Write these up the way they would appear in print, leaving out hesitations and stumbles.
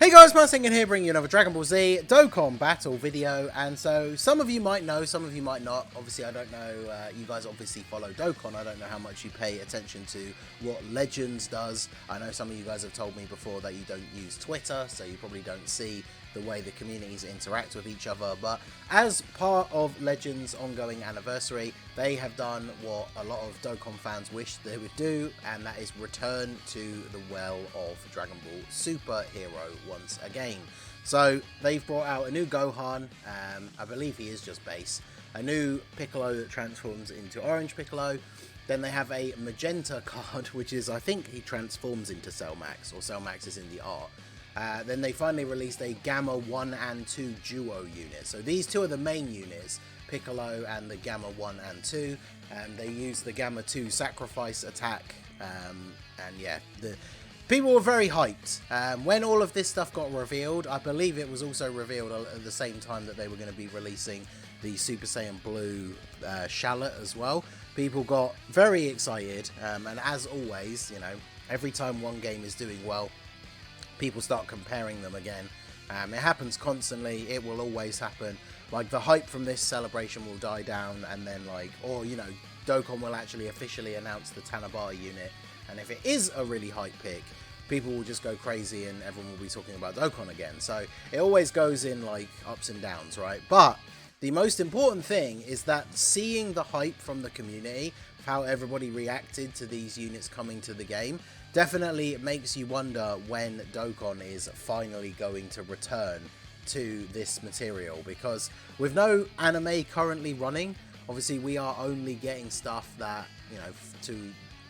Hey guys, Singing here, bringing you another Dragon Ball Z Dokkan Battle video. And so, some of you might know, some of you might not. Obviously, I don't know, you guys obviously follow Dokkan. I don't know how much you pay attention to what Legends does. I know some of you guys have told me before that you don't use Twitter, so you probably don't see the way the communities interact with each other. But as part of Legends' ongoing anniversary, they have done what a lot of Dokkan fans wish they would do, and that is return to the well of Dragon Ball Super Hero once again. So they've brought out a new Gohan, I believe he is just base, a new Piccolo that transforms into Orange Piccolo. Then they have a Magenta card, which is, I think he transforms into Cell Max, or Cell Max is in the art. Then they finally released a Gamma 1 and 2 duo unit. So these two are the main units, Piccolo and the Gamma 1 and 2. And they use the Gamma 2 sacrifice attack. And yeah, the people were very hyped. When all of this stuff got revealed, I believe it was also revealed at the same time that they were going to be releasing the Super Saiyan Blue Shallot as well. People got very excited. And as always, you know, every time one game is doing well, people start comparing them again. It happens constantly. It will always happen. Like, the hype from this celebration will die down, and then, like, or, you know, Dokkan will actually officially announce the Tanabata unit, and if it is a really hype pick, people will just go crazy and everyone will be talking about Dokkan again. So it always goes in, like, ups and downs, right? But the most important thing is that seeing the hype from the community, how everybody reacted to these units coming to the game, definitely makes you wonder when Dokkan is finally going to return to this material, because with no anime currently running, obviously we are only getting stuff that, you know,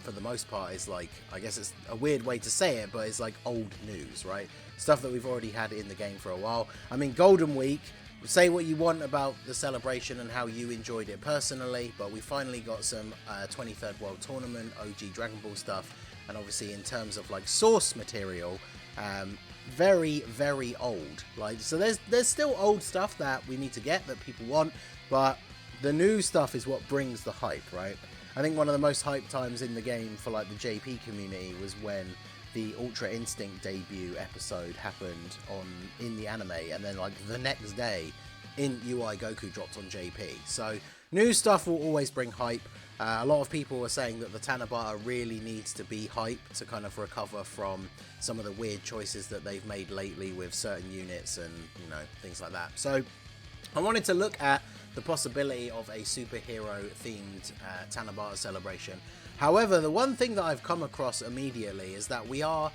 for the most part is like, I guess it's a weird way to say it, but it's like old news, right? Stuff that we've already had in the game for a while. I mean, Golden Week, say what you want about the celebration and how you enjoyed it personally, but we finally got some 23rd World Tournament OG Dragon Ball stuff. And obviously in terms of like source material, very, very old. Like, so there's still old stuff that we need to get that people want, but the new stuff is what brings the hype, right? I think one of the most hype times in the game for like the JP community was when the Ultra Instinct debut episode happened in the anime, and then like the next day in UI Goku dropped on JP. So new stuff will always bring hype. A lot of people are saying that the Tanabata really needs to be hype to kind of recover from some of the weird choices that they've made lately with certain units and, you know, things like that. So I wanted to look at the possibility of a superhero themed Tanabata celebration. However, the one thing that I've come across immediately is that we are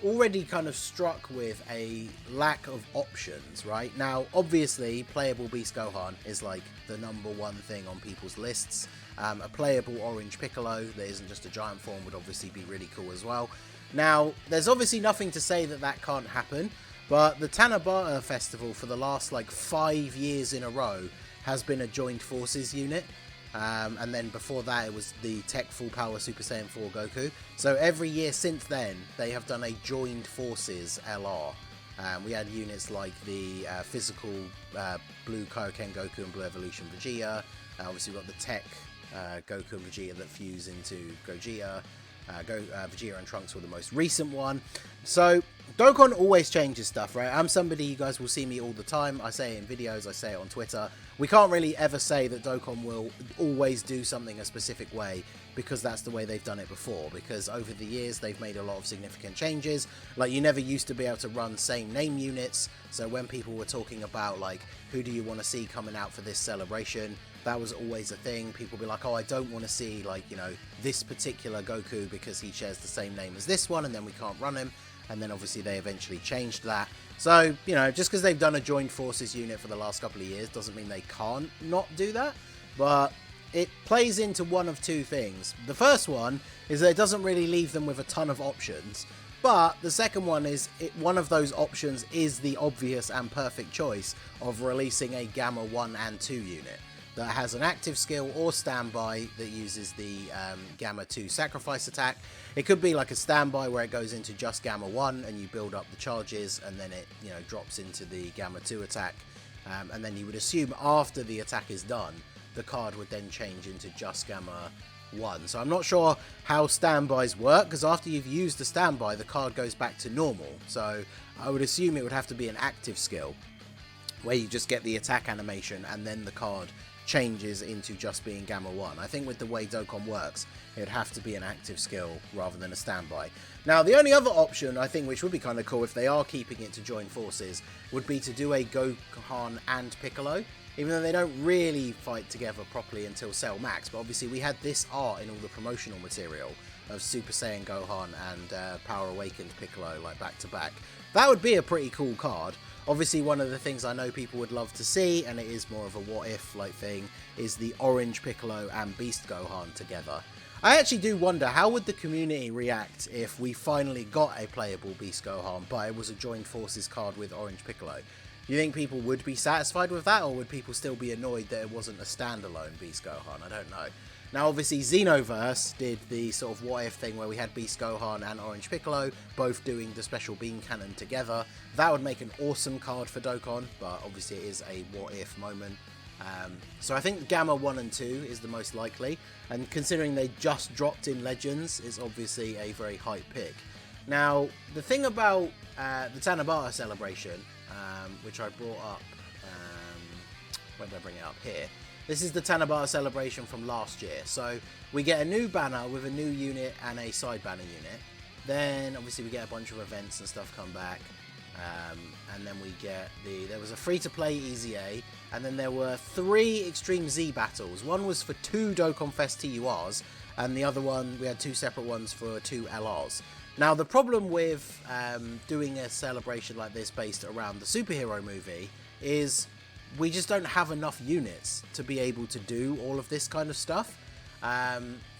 already kind of struck with a lack of options, right? Now, obviously, playable Beast Gohan is like the #1 thing on people's lists. A playable Orange Piccolo that isn't just a giant form would obviously be really cool as well. Now, there's obviously nothing to say that that can't happen, but the Tanabata Festival for the last like 5 years in a row has been a joined forces unit. And then before that it was the Tech Full Power Super Saiyan 4 Goku. So every year since then they have done a joined forces LR. We had units like the physical Blue Kaioken Goku and Blue Evolution Vegeta. Obviously we've got the Tech Goku and Vegeta that fuse into Gogeta. Vegeta and Trunks were the most recent one. So Dokkan always changes stuff, right? I'm somebody, you guys will see me all the time. I say it in videos, I say it on Twitter. We can't really ever say that Dokkan will always do something a specific way, because that's the way they've done it before. Because over the years they've made a lot of significant changes. Like, you never used to be able to run same name units. So when people were talking about like, who do you want to see coming out for this celebration, that was always a thing. People be like, oh, I don't want to see, like, you know, this particular Goku because he shares the same name as this one, and then we can't run him. And then obviously they eventually changed that. So, you know, just because they've done a joined forces unit for the last couple of years doesn't mean they can't not do that. But it plays into one of two things. The first one is that it doesn't really leave them with a ton of options. But the second one is, one of those options is the obvious and perfect choice of releasing a Gamma 1 and 2 unit that has an active skill or standby that uses the Gamma 2 sacrifice attack. It could be like a standby where it goes into just Gamma 1 and you build up the charges, and then it, you know, drops into the Gamma 2 attack. And then you would assume after the attack is done, the card would then change into just Gamma 1. So I'm not sure how standbys work, because after you've used the standby, the card goes back to normal. So I would assume it would have to be an active skill, where you just get the attack animation and then the card changes into just being Gamma 1. I think with the way Dokkan works, it would have to be an active skill rather than a standby. Now, the only other option, I think, which would be kind of cool if they are keeping it to join forces, would be to do a Gohan and Piccolo, even though they don't really fight together properly until Cell Max. But obviously we had this art in all the promotional material of Super Saiyan Gohan and Power Awakened Piccolo, like back to back. That would be a pretty cool card. Obviously, one of the things I know people would love to see, and it is more of a what-if like thing, is the Orange Piccolo and Beast Gohan together. I actually do wonder, how would the community react if we finally got a playable Beast Gohan, but it was a Joined Forces card with Orange Piccolo? Do you think people would be satisfied with that, or would people still be annoyed that it wasn't a standalone Beast Gohan? I don't know. Now, obviously, Xenoverse did the sort of what-if thing where we had Beast Gohan and Orange Piccolo both doing the special beam cannon together. That would make an awesome card for Dokkan, but obviously it is a what-if moment. So I think Gamma 1 and 2 is the most likely, and considering they just dropped in Legends, it's obviously a very hype pick. Now, the thing about the Tanabata celebration, which I brought up, where did I bring it up? Here. This is the Tanabata celebration from last year. So we get a new banner with a new unit and a side banner unit. Then obviously we get a bunch of events and stuff come back. And then we get there was a free-to-play EZA, and then there were 3 Extreme Z battles. One was for 2 Dokkan Fest TURs, and the other one, we had 2 separate ones for 2 LRs. Now, the problem with doing a celebration like this based around the superhero movie is we just don't have enough units to be able to do all of this kind of stuff.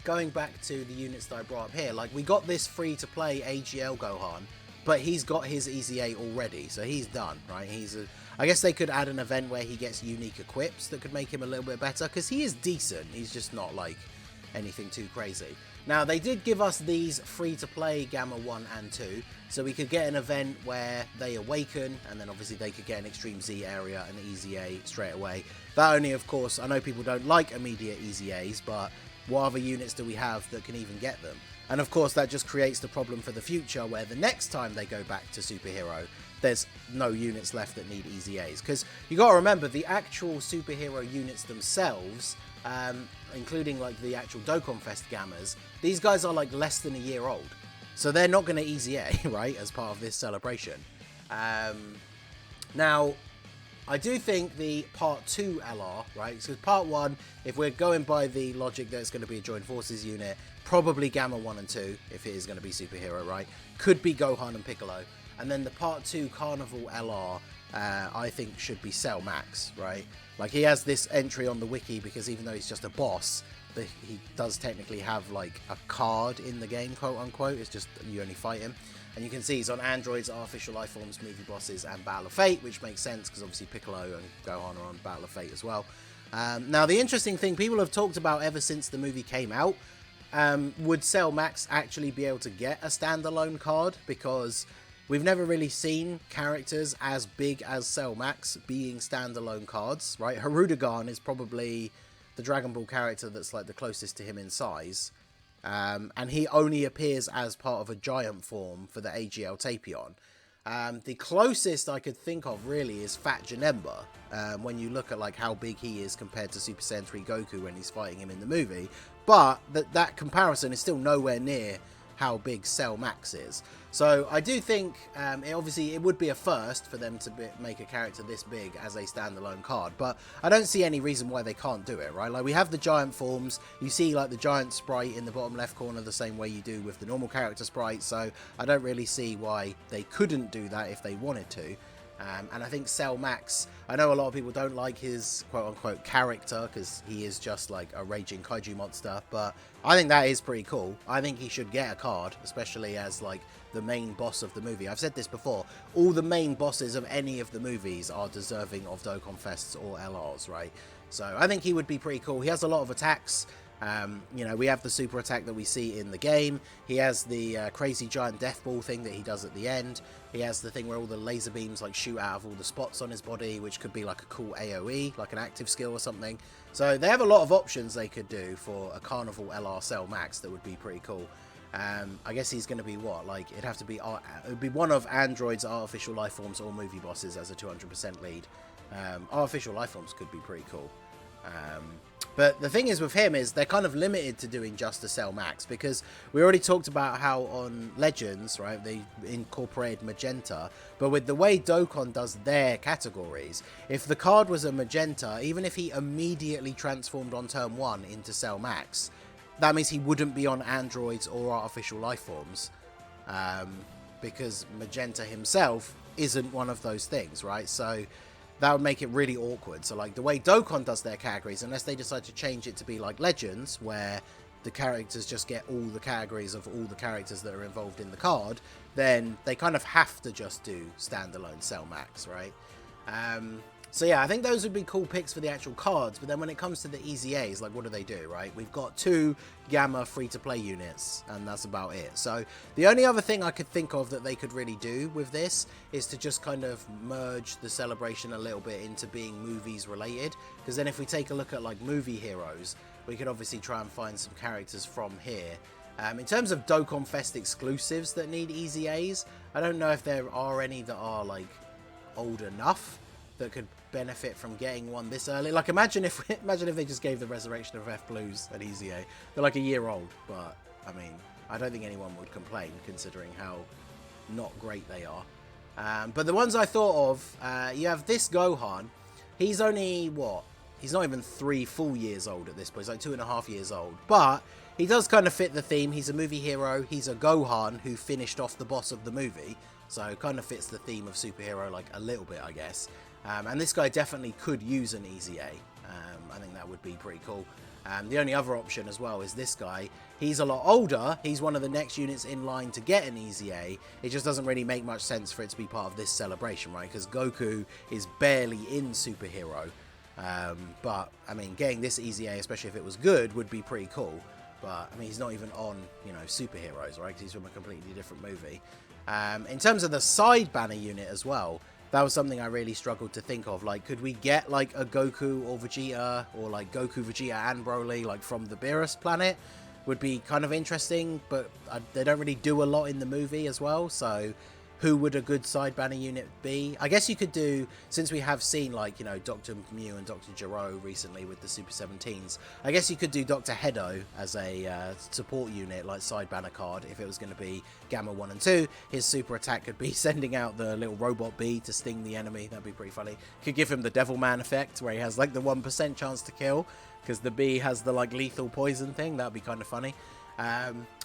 Going back to the units that I brought up here, like we got this free-to-play AGL Gohan, but he's got his EZA already, so he's done, right? I guess they could add an event where he gets unique equips that could make him a little bit better, because he is decent. He's just not like anything too crazy. Now, they did give us these free-to-play Gamma 1 and 2, so we could get an event where they awaken, and then obviously they could get an Extreme Z area and EZA straight away. That only, of course, I know people don't like immediate EZAs, but what other units do we have that can even get them? And of course, that just creates the problem for the future, where the next time they go back to superhero, there's no units left that need EZAs. Because you got to remember, the actual superhero units themselves, including like the actual Dokkan Fest Gammas, these guys are like less than a year old. So they're not going to EZA, right, as part of this celebration. Now, I do think the Part 2 LR, right, so Part 1, if we're going by the logic that it's going to be a Joined Forces unit, probably Gamma 1 and 2, if it is going to be superhero, right, could be Gohan and Piccolo. And then the Part 2 Carnival LR, I think should be Cell Max, right? Like, he has this entry on the wiki because even though he's just a boss, he does technically have, like, a card in the game, quote-unquote. It's just you only fight him. And you can see he's on Androids, Artificial Life Forms, Movie Bosses, and Battle of Fate, which makes sense because obviously Piccolo and Gohan are on Battle of Fate as well. Now, the interesting thing people have talked about ever since the movie came out, would Cell Max actually be able to get a standalone card? Because we've never really seen characters as big as Cell Max being standalone cards, right? Hirudegarn is probably the Dragon Ball character that's like the closest to him in size. And he only appears as part of a giant form for the AGL Tapion. The closest I could think of really is Fat Janemba, when you look at like how big he is compared to Super Saiyan 3 Goku when he's fighting him in the movie. But that comparison is still nowhere near how big Cell Max is. So I do think it would be a first for them to make a character this big as a standalone card, but I don't see any reason why they can't do it, right? Like, we have the giant forms, you see like the giant sprite in the bottom left corner the same way you do with the normal character sprite, so I don't really see why they couldn't do that if they wanted to. And I think Cell Max, I know a lot of people don't like his quote-unquote character because he is just like a raging kaiju monster, but I think that is pretty cool. I think he should get a card, especially as like the main boss of the movie. I've said this before, all the main bosses of any of the movies are deserving of Dokkan Fests or LRs, right? So I think he would be pretty cool. He has a lot of attacks. You know, we have the super attack that we see in the game. He has the crazy giant death ball thing that he does at the end. He has the thing where all the laser beams like shoot out of all the spots on his body, which could be like a cool AoE, like an active skill or something. So they have a lot of options they could do for a Carnival LR Cell Max that would be pretty cool. I guess he's going to be what? Like, it'd have to be it would be one of Android's artificial life forms or movie bosses as a 200% lead. Artificial life forms could be pretty cool. But the thing is with him is they're kind of limited to doing just a Cell Max, because we already talked about how on Legends, right, they incorporated Magenta, but with the way Dokkan does their categories, if the card was a Magenta, even if he immediately transformed on turn 1 into Cell Max, that means he wouldn't be on androids or artificial life forms, because Magenta himself isn't one of those things, right? So that would make it really awkward. So like the way Dokkan does their categories, unless they decide to change it to be like Legends, where the characters just get all the categories of all the characters that are involved in the card, then they kind of have to just do standalone Cell Max, right? So yeah, I think those would be cool picks for the actual cards, but then when it comes to the EZAs, like what do they do, right? We've got 2 Gamma free-to-play units, and that's about it. So the only other thing I could think of that they could really do with this is to just kind of merge the celebration a little bit into being movies related, because then if we take a look at like movie heroes, we could obviously try and find some characters from here. In terms of Dokkan Fest exclusives that need EZAs, I don't know if there are any that are like old enough that could benefit from getting one this early. Like imagine if they just gave the Resurrection of F Blues an EZA. They're like a year old, but I mean, I don't think anyone would complain considering how not great they are. But the ones I thought of, you have this Gohan. He's only what? He's not even 3 full years old at this point. He's like 2.5 years old, but he does kind of fit the theme. He's a movie hero. He's a Gohan who finished off the boss of the movie, so kind of fits the theme of superhero like a little bit, I guess. And this guy definitely could use an EZA. I think that would be pretty cool. The only other option as well is this guy. He's a lot older. He's one of the next units in line to get an EZA. It just doesn't really make much sense for it to be part of this celebration, right? Because Goku is barely in superhero. But, I mean, getting this EZA, especially if it was good, would be pretty cool. But, I mean, he's not even on, you know, superheroes, right? Because he's from a completely different movie. In terms of the side banner unit as well, that was something I really struggled to think of. Like, could we get, like, a Goku or Vegeta, or, like, Goku, Vegeta, and Broly, like, from the Beerus planet? Would be kind of interesting, but they don't really do a lot in the movie as well, so who would a good side banner unit be? I guess you could do, since we have seen, like, you know, Dr. Mew and Dr. Gero recently with the Super 17s, I guess you could do Dr. Hedo as a support unit, like side banner card, if it was going to be Gamma 1 and 2. His super attack could be sending out the little robot bee to sting the enemy. That'd be pretty funny. Could give him the Devilman effect, where he has, like, the 1% chance to kill, because the bee has the, like, lethal poison thing. That'd be kind of funny.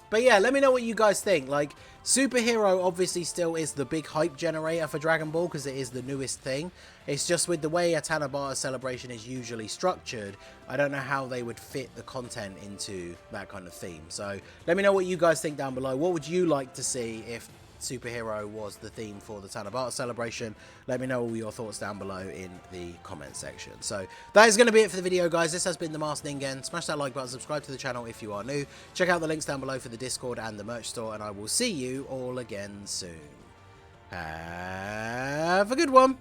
But yeah, let me know what you guys think. Like, superhero obviously still is the big hype generator for Dragon Ball because it is the newest thing. It's just with the way a TANABATA celebration is usually structured, I don't know how they would fit the content into that kind of theme. So let me know what you guys think down below. What would you like to see if superhero was the theme for the TANABATA celebration? Let me know all your thoughts down below in the comment section. So that is going to be it for the video, guys. This has been the Masked Ningen. Smash that like button, subscribe to the channel if you are new. Check out the links down below for the Discord and the merch store, and I will see you all again soon. Have a good one.